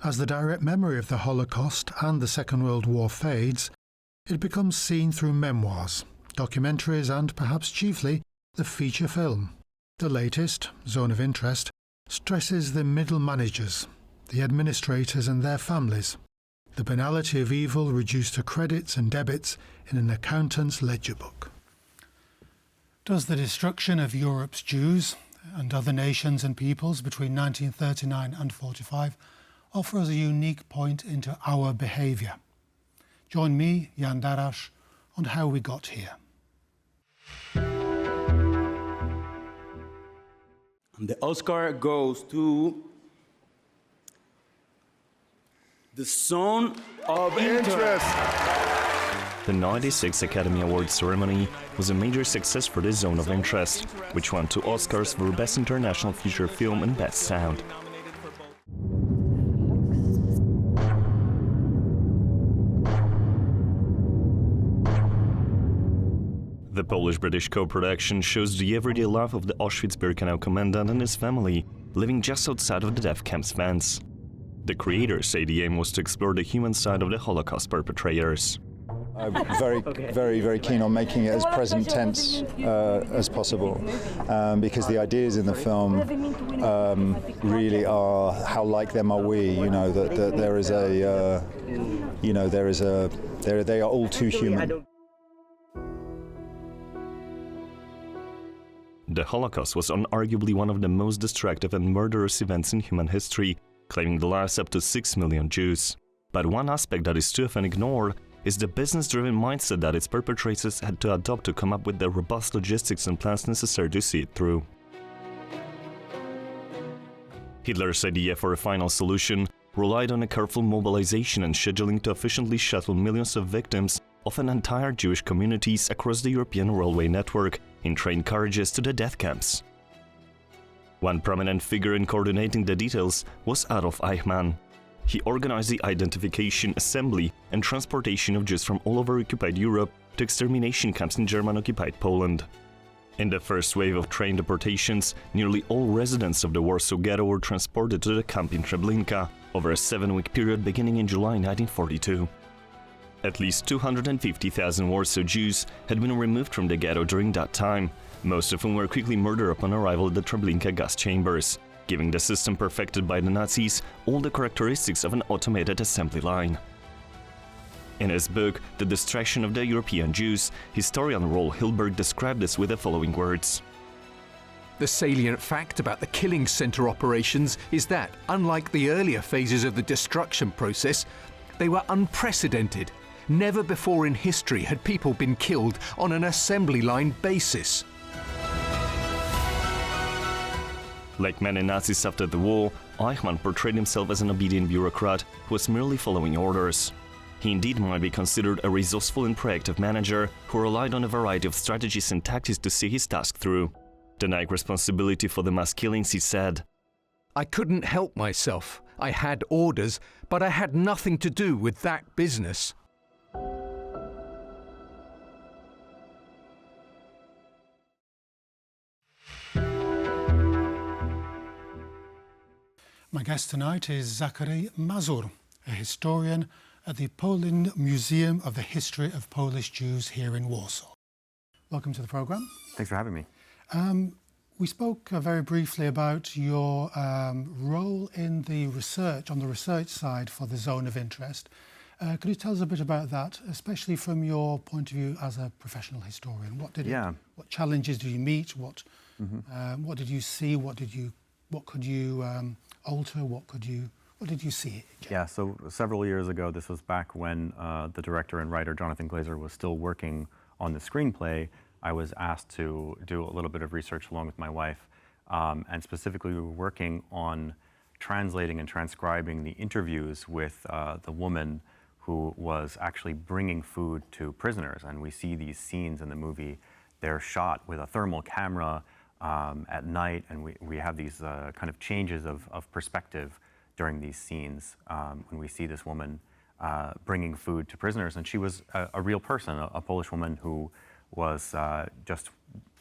As the direct memory of the Holocaust and the Second World War fades, it becomes seen through memoirs, documentaries and, perhaps chiefly, the feature film. The latest, Zone of Interest, stresses the middle managers, the administrators and their families, the banality of evil reduced to credits and debits in an accountant's ledger book. Does the destruction of Europe's Jews and other nations and peoples between 1939 and 1945 offer us a unique point into our behaviour? Join me, Jan Darasz, on how we got here. The Oscar goes to the Zone of Interest. The 96 Academy Awards ceremony was a major success for the Zone of Interest, which won 2 Oscars for Best International Feature Film and Best Sound. The Polish-British co-production shows the everyday life of the Auschwitz-Birkenau commandant and his family, living just outside of the death camp's fence. The creators say the aim was to explore the human side of the Holocaust perpetrators. I'm very keen on making it as present tense as possible, because the ideas in the film really are how like them are we. You know that there is they are all too human. The Holocaust was unarguably one of the most destructive and murderous events in human history, claiming the lives up to 6 million Jews. But one aspect that is too often ignored is the business-driven mindset that its perpetrators had to adopt to come up with the robust logistics and plans necessary to see it through. Hitler's idea for a final solution relied on a careful mobilization and scheduling to efficiently shuttle millions of victims, often entire Jewish communities, across the European railway network in train carriages to the death camps. One prominent figure in coordinating the details was Adolf Eichmann. He organized the identification, assembly, and transportation of Jews from all over occupied Europe to extermination camps in German-occupied Poland. In the first wave of train deportations, nearly all residents of the Warsaw Ghetto were transported to the camp in Treblinka over a 7-week period beginning in July 1942. At least 250,000 Warsaw Jews had been removed from the ghetto during that time, most of whom were quickly murdered upon arrival at the Treblinka gas chambers, giving the system perfected by the Nazis all the characteristics of an automated assembly line. In his book, The Destruction of the European Jews, historian Roel Hilberg described this with the following words. The salient fact about the killing center operations is that, unlike the earlier phases of the destruction process, they were unprecedented. Never before in history had people been killed on an assembly line basis. Like many Nazis after the war, Eichmann portrayed himself as an obedient bureaucrat who was merely following orders. He indeed might be considered a resourceful and proactive manager who relied on a variety of strategies and tactics to see his task through. Denying responsibility for the mass killings, he said, I couldn't help myself. I had orders, but I had nothing to do with that business. My guest tonight is Zachary Mazur, a historian at the POLIN Museum of the History of Polish Jews here in Warsaw. Welcome to the programme. Thanks for having me. We spoke very briefly about your role in the research, on the research side for the Zone of Interest. Could you tell us a bit about that, especially from your point of view as a professional historian? What challenges did you meet? What did you see? What could you alter? What did you see? Yeah, so several years ago, this was back when the director and writer Jonathan Glazer was still working on the screenplay. I was asked to do a little bit of research along with my wife, and specifically we were working on translating and transcribing the interviews with the woman who was actually bringing food to prisoners. And we see these scenes in the movie. They're shot with a thermal camera at night, and we have these kind of changes of perspective during these scenes when we see this woman bringing food to prisoners. And she was a real person, a Polish woman who was just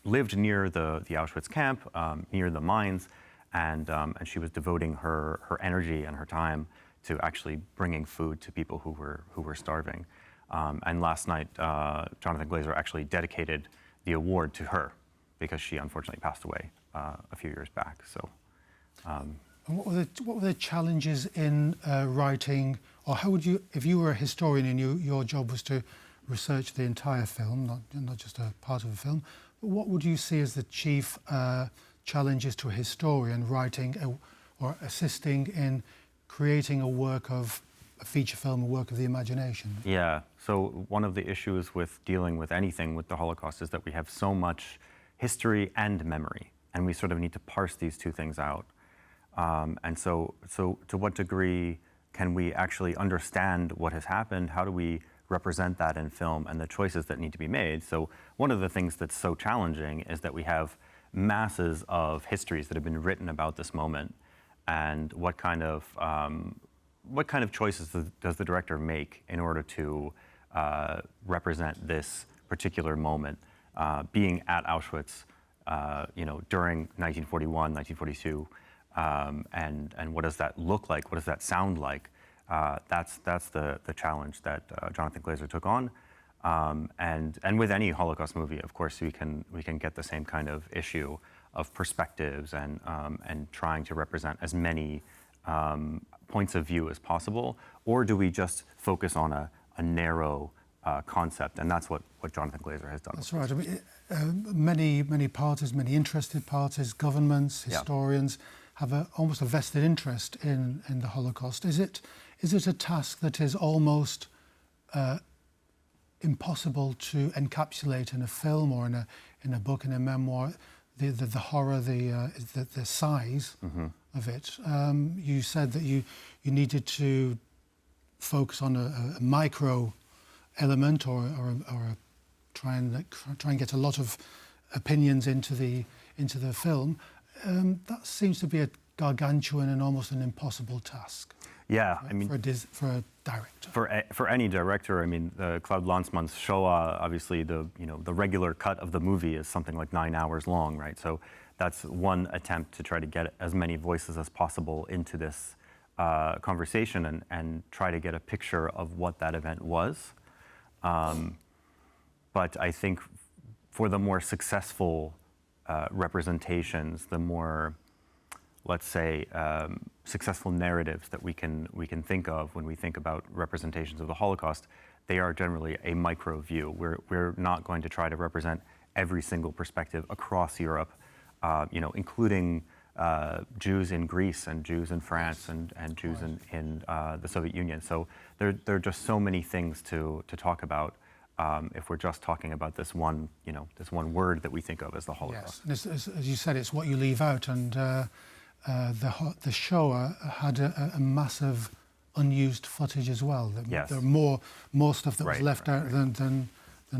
lived near the Auschwitz camp, near the mines, and she was devoting her energy and her time to actually bringing food to people who were starving. And last night, Jonathan Glazer actually dedicated the award to her because she unfortunately passed away a few years back. So, and what were the challenges in writing, or how would you, if you were a historian and your job was to research the entire film, not just a part of a film, but what would you see as the chief challenges to a historian writing or assisting in creating a feature film, a work of the imagination? Yeah, so one of the issues with dealing with anything with the Holocaust is that we have so much history and memory, and we sort of need to parse these two things out. And so to what degree can we actually understand what has happened? How do we represent that in film and the choices that need to be made? So one of the things that's so challenging is that we have masses of histories that have been written about this moment, and what kind of choices does the director make in order to represent this particular moment, being at Auschwitz, during 1941, 1942, and what does that look like? What does that sound like? That's the challenge that Jonathan Glazer took on, and with any Holocaust movie, of course, we can get the same kind of issue of perspectives and trying to represent as many points of view as possible, or do we just focus on a narrow concept? And that's what Jonathan Glazer has done. That's right. I mean, many parties, many interested parties, governments, historians have almost a vested interest in the Holocaust. Is it a task that is almost impossible to encapsulate in a film or in a book, in a memoir? The horror, the size of it. You said that you needed to focus on a micro element or try and get a lot of opinions into the film. That seems to be a gargantuan and almost an impossible task. Yeah, I mean, for a director. For any director, I mean, Claude Lanzmann's Shoah, obviously the regular cut of the movie is something like 9 hours long, right? So that's one attempt to try to get as many voices as possible into this conversation and try to get a picture of what that event was. But I think for the more successful representations, the more, let's say, successful narratives that we can think of when we think about representations of the Holocaust, they are generally a micro view. We're not going to try to represent every single perspective across Europe, including Jews in Greece and Jews in France and Jews in the Soviet Union. So there are just so many things to talk about. If we're just talking about this one word that we think of as the Holocaust. Yes, and as you said, it's what you leave out, and the Shoah had a massive unused footage as well. Yes. There are more stuff that was left out than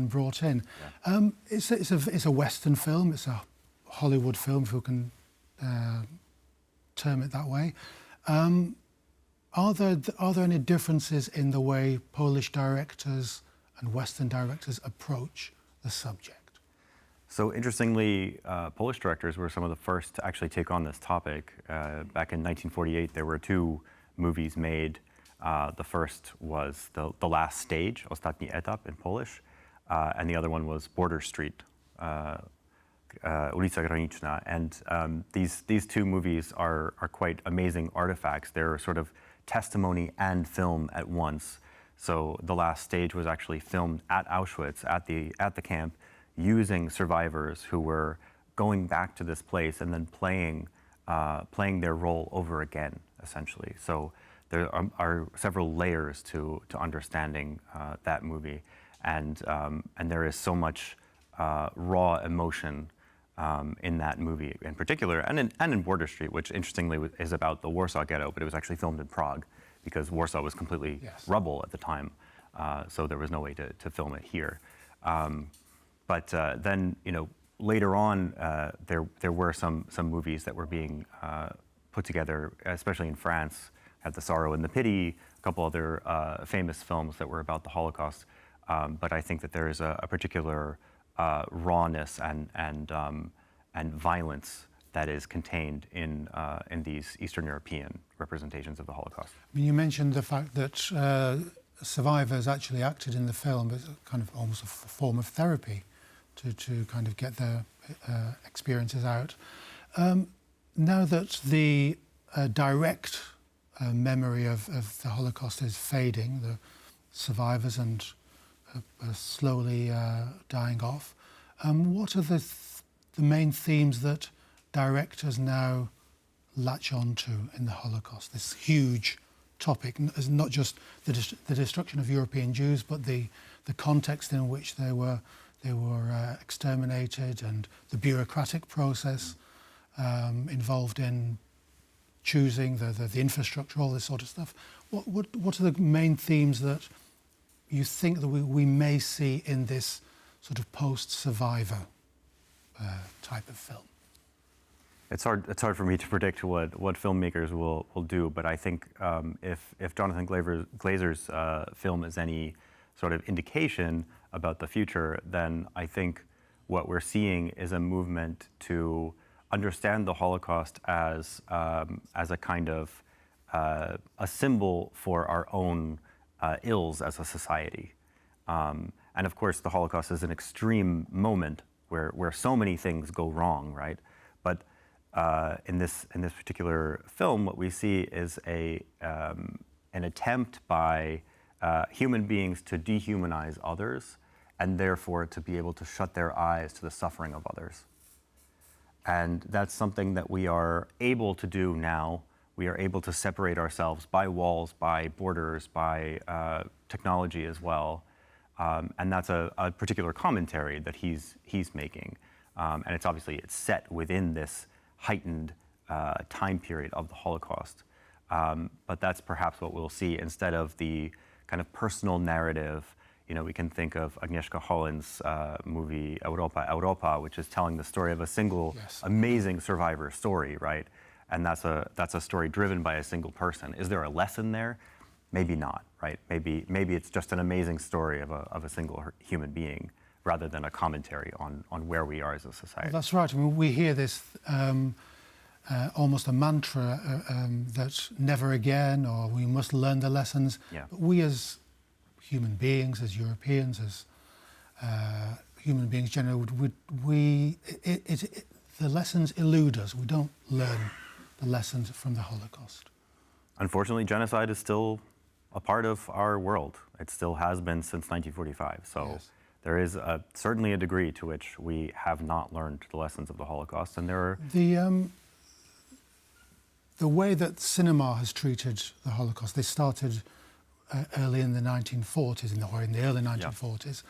brought in. Yeah. It's a Western film. It's a Hollywood film, if we can term it that way. Are there any differences in the way Polish directors and Western directors approach the subject? So interestingly, Polish directors were some of the first to actually take on this topic. Back in 1948, there were 2 movies made. The first was The Last Stage, Ostatni Etap in Polish, and the other one was Border Street, Ulica Graniczna. And these 2 movies are quite amazing artifacts. They're sort of testimony and film at once. So The Last Stage was actually filmed at Auschwitz, at the camp, using survivors who were going back to this place and then playing their role over again, essentially. So there are several layers to understanding that movie, and there is so much raw emotion in that movie in particular, and in Border Street, which interestingly is about the Warsaw Ghetto, but it was actually filmed in Prague because Warsaw was completely rubble at the time, so there was no way to film it here. But then, later on, there were some movies that were being put together, especially in France. Had The Sorrow and the Pity, a couple other famous films that were about the Holocaust. But I think that there is a particular rawness and violence that is contained in these Eastern European representations of the Holocaust. I mean, you mentioned the fact that survivors actually acted in the film as a kind of almost a form of therapy to kind of get their experiences out. Now that the direct memory of the Holocaust is fading, the survivors are slowly dying off, what are the main themes that directors now latch on to in the Holocaust? This huge topic, not just the destruction of European Jews, but the context in which they were exterminated, and the bureaucratic process involved in choosing the infrastructure, all this sort of stuff. What are the main themes that you think that we may see in this sort of post-survivor type of film? It's hard for me to predict what filmmakers will do, but I think if Jonathan Glazer's film is any sort of indication about the future, then I think what we're seeing is a movement to understand the Holocaust as a kind of a symbol for our own ills as a society. And of course, the Holocaust is an extreme moment where so many things go wrong, right? But in this particular film, what we see is an attempt by human beings to dehumanize others, and therefore to be able to shut their eyes to the suffering of others. And that's something that we are able to do now. We are able to separate ourselves by walls, by borders, by technology as well. And that's a particular commentary that he's making. And it's set within this heightened time period of the Holocaust. But that's perhaps what we'll see instead of the kind of personal narrative. You know, we can think of Agnieszka Holland's movie Europa, which is telling the story of a single amazing survivor story, right? And that's a story driven by a single person. Is there a lesson there? Maybe not, right? Maybe it's just an amazing story of a single human being, rather than a commentary on where we are as a society. Well, that's right. I mean, we hear this almost a mantra that never again, or we must learn the lessons. Yeah. But we as human beings, as Europeans, as human beings generally, the lessons elude us. We don't learn the lessons from the Holocaust. Unfortunately, genocide is still a part of our world. It still has been since 1945. So yes. There is certainly a degree to which we have not learned the lessons of the Holocaust, and there are... The way that cinema has treated the Holocaust, they started early in the 1940s, in the early 1940s.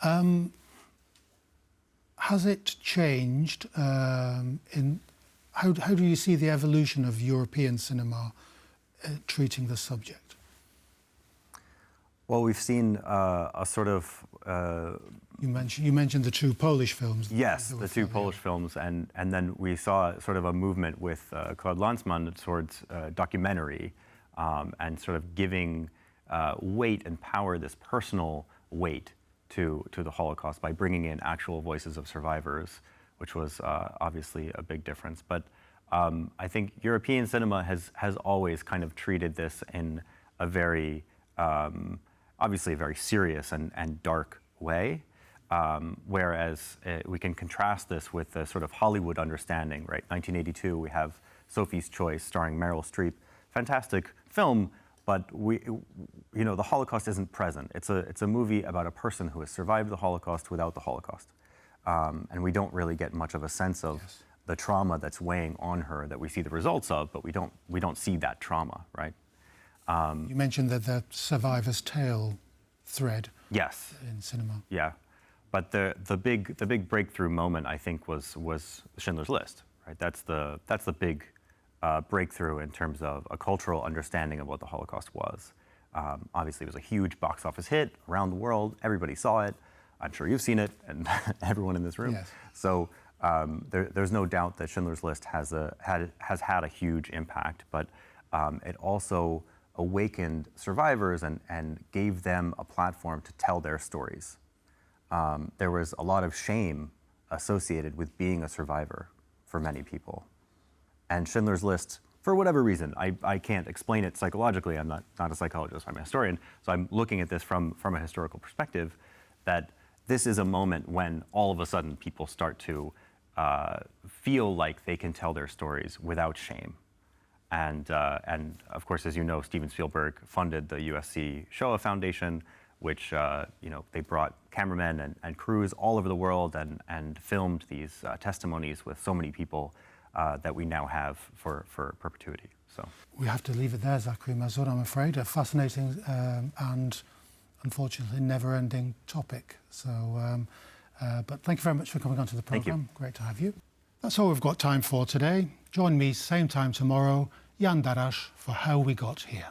Yeah. Has it changed? How do you see the evolution of European cinema treating the subject? Well, we've seen a sort of... You mentioned the two Polish films. Yes, the two Polish films, and then we saw sort of a movement with Claude Lanzmann towards documentary and sort of giving weight and power, this personal weight to the Holocaust by bringing in actual voices of survivors, which was obviously a big difference. But I think European cinema has always kind of treated this in a very, obviously a very serious and dark way. Whereas we can contrast this with the sort of Hollywood understanding, right? 1982, we have Sophie's Choice starring Meryl Streep. Fantastic film, but the Holocaust isn't present. It's a movie about a person who has survived the Holocaust without the Holocaust. And we don't really get much of a sense of the trauma that's weighing on her that we see the results of, but we don't see that trauma, right? You mentioned that the survivor's tale thread. Yes. In cinema. Yeah. But the big breakthrough moment, I think, was Schindler's List, right? That's the big breakthrough in terms of a cultural understanding of what the Holocaust was. Obviously, it was a huge box office hit around the world. Everybody saw it. I'm sure you've seen it, and everyone in this room. Yes. So there's no doubt that Schindler's List has had a huge impact, but it also awakened survivors and gave them a platform to tell their stories. There was a lot of shame associated with being a survivor for many people. And Schindler's List, for whatever reason, I can't explain it psychologically. I'm not a psychologist, I'm a historian, so I'm looking at this from a historical perspective, that this is a moment when all of a sudden people start to feel like they can tell their stories without shame. And of course, as you know, Steven Spielberg funded the USC Shoah Foundation, which they brought cameramen and crews all over the world and filmed these testimonies with so many people that we now have for perpetuity. So we have to leave it there, Zachary Mazur, I'm afraid. A fascinating and unfortunately never-ending topic. So, but thank you very much for coming onto the programme. Great to have you. That's all we've got time for today. Join me same time tomorrow, Jan Darasz, for How We Got Here.